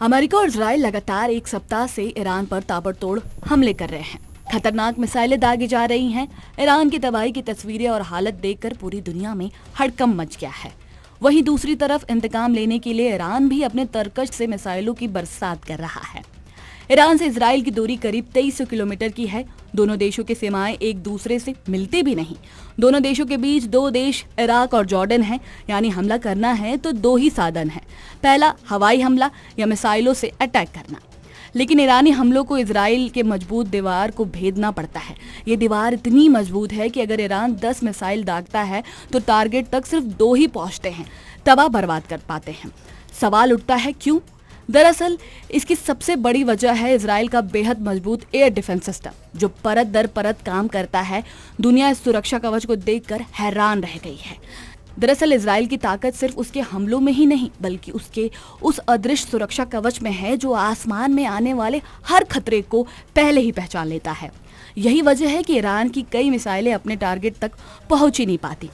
America और Israel लगातार एक सप्ताह से ईरान पर ताबड़तोड़ हमले कर रहे हैं। खतरनाक मिसाइलें दागी जा रही हैं। ईरान की तबाही की तस्वीरें और हालत देखकर पूरी दुनिया में हड़कंप मच गया है। वहीं दूसरी तरफ इंतकाम लेने के लिए ईरान भी अपने तरकश से मिसाइलों की बरसात कर रहा है। ईरान से इजराइल की दूरी करीब 2300 किलोमीटर की है। दोनों देशों की सीमाएं एक दूसरे से मिलती भी नहीं। दोनों देशों के बीच दो देश इराक और जॉर्डन हैं, यानी हमला करना है तो दो ही साधन हैं, पहला हवाई हमला या मिसाइलों से अटैक करना। लेकिन ईरानी हमलों को इजराइल के मजबूत दीवार को भेदना पड़ता है। ये दीवार इतनी मजबूत है कि अगर ईरान 10 मिसाइल दागता है तो टारगेट तक सिर्फ 2 ही पहुंचते हैं, तबाह बर्बाद कर पाते हैं। सवाल उठता है क्यों? दरअसल इसकी सबसे बड़ी वजह है इजराइल का बेहद मजबूत एयर डिफेंस सिस्टम, जो परत दर परत काम करता है। दुनिया इस सुरक्षा कवच को देखकर हैरान रह गई है। दरअसल इजराइल की ताकत सिर्फ उसके हमलों में ही नहीं, बल्कि उसके उस अदृश्य सुरक्षा कवच में है जो आसमान में आने वाले हर खतरे को पहले ही पहचान लेता है। यही वजह है कि ईरान की कई मिसाइलें अपने टारगेट तक पहुंच ही नहीं पाती।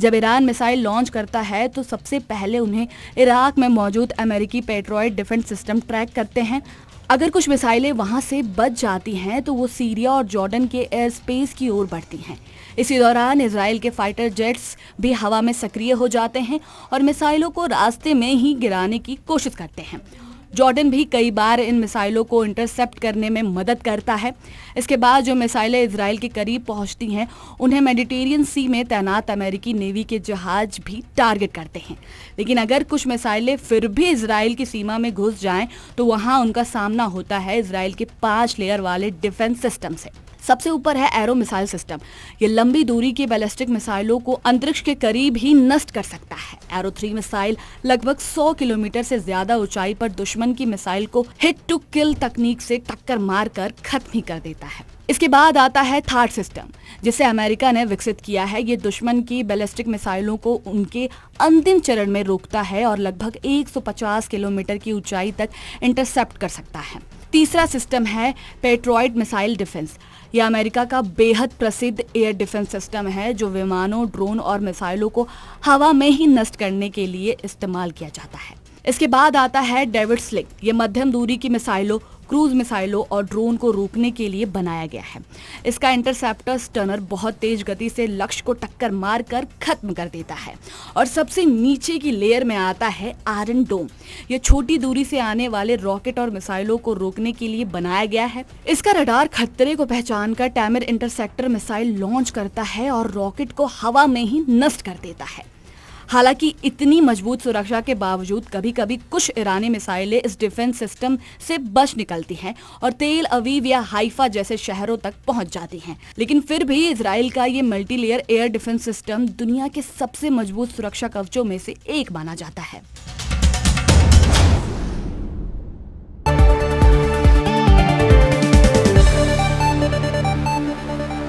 जब ईरान मिसाइल लॉन्च करता है तो सबसे पहले उन्हें इराक में मौजूद अमेरिकी पेट्रियट डिफेंस सिस्टम ट्रैक करते हैं। अगर कुछ मिसाइलें वहां से बच जाती हैं तो वो सीरिया और जॉर्डन के एयर स्पेस की ओर बढ़ती हैं। इसी दौरान इजराइल के फाइटर जेट्स भी हवा में सक्रिय हो जाते हैं और मिसाइलों को रास्ते में ही गिराने की कोशिश करते हैं। जॉर्डन भी कई बार इन मिसाइलों को इंटरसेप्ट करने में मदद करता है। इसके बाद जो मिसाइलें इजराइल के करीब पहुंचती हैं, उन्हें मेडिटेरियन सी में तैनात अमेरिकी नेवी के जहाज भी टारगेट करते हैं। लेकिन अगर कुछ मिसाइलें फिर भी इजराइल की सीमा में घुस जाएं, तो वहां उनका सामना होता है इजराइल के 5 लेयर वाले डिफेंस सिस्टम से। सबसे ऊपर है एरो मिसाइल सिस्टम। ये लंबी दूरी की बैलिस्टिक मिसाइलों को अंतरिक्ष के करीब ही नष्ट कर सकता है। एरो 3 मिसाइल लगभग 100 किलोमीटर से ज्यादा ऊंचाई पर दुश्मन की मिसाइल को हिट टू किल तकनीक से टक्कर मारकर खत्म ही कर देता है। इसके बाद आता है थार्ड सिस्टम, जिसे अमेरिका ने विकसित किया है। ये दुश्मन की बैलिस्टिक मिसाइलों को उनके अंतिम चरण में रोकता है और लगभग 150 किलोमीटर की ऊंचाई तक इंटरसेप्ट कर सकता है। तीसरा सिस्टम है पेट्रियट मिसाइल डिफेंस। यह अमेरिका का बेहद प्रसिद्ध एयर डिफेंस सिस्टम है, जो विमानों, ड्रोन और मिसाइलों को हवा में ही नष्ट करने के लिए इस्तेमाल किया जाता है। इसके बाद आता है डेविड स्लिंग। ये मध्यम दूरी की मिसाइलों, क्रूज मिसाइलों और ड्रोन को रोकने के लिए बनाया गया है। इसका इंटरसेप्टर स्टनर बहुत तेज गति से लक्ष्य को टक्कर मारकर खत्म कर देता है। और सबसे नीचे की लेयर में आता है आयरन डोम। यह छोटी दूरी से आने वाले रॉकेट और मिसाइलों को रोकने के लिए बनाया गया है। इसका रडार खतरे को पहचानकर टैमर इंटरसेप्टर मिसाइल लॉन्च करता है और रॉकेट को हवा में ही नष्ट कर देता है। हालांकि इतनी मजबूत सुरक्षा के बावजूद कभी कभी कुछ ईरानी मिसाइलें इस डिफेंस सिस्टम से बच निकलती हैं और तेल अवीव या हाइफा जैसे शहरों तक पहुंच जाती हैं। लेकिन फिर भी इजराइल का ये मल्टीलेयर एयर डिफेंस सिस्टम दुनिया के सबसे मजबूत सुरक्षा कवचों में से एक माना जाता है।